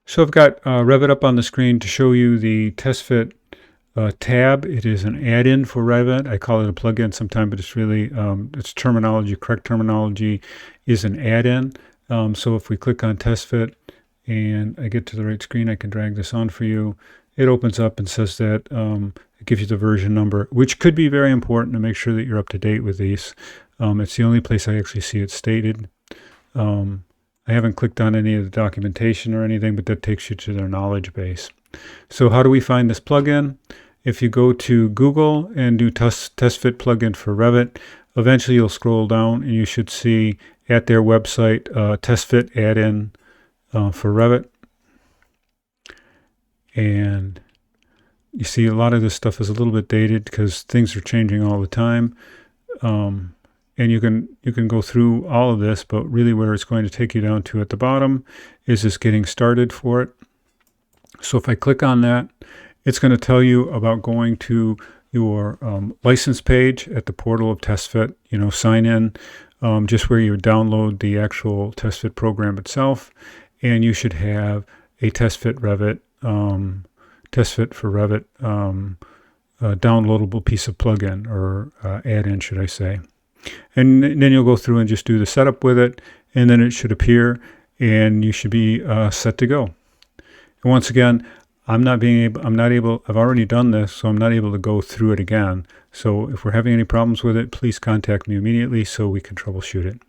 So I've got Revit up on the screen to show you the Testfit tab. It is an add-in for Revit. I call it a plugin sometimes, but it's really, its terminology, correct terminology, is an add-in. So if we click on Testfit and I get to the right screen, I can drag this on for you. It opens up and says that it gives you the version number, which could be very important to make sure that you're up to date with these. It's the only place I actually see it stated. I haven't clicked on any of the documentation or anything, but that takes you to their knowledge base. So how do we find this plugin? If you go to Google and do Testfit plugin for Revit, eventually you'll scroll down and you should see at their website Testfit add-in for Revit. And you see a lot of this stuff is a little bit dated because things are changing all the time. And you can go through all of this, but really where it's going to take you down to at the bottom is this getting started for it. So if I click on that, it's going to tell you about going to your license page at the portal of Testfit, sign in, just where you download the actual Testfit program itself. And you should have a Testfit Revit, Testfit for Revit downloadable piece of plugin or add-in, should I say. And then you'll go through and just do the setup with it, and then it should appear, and you should be set to go. And once again, I've already done this, so I'm not able to go through it again. So if we're having any problems with it, please contact me immediately so we can troubleshoot it.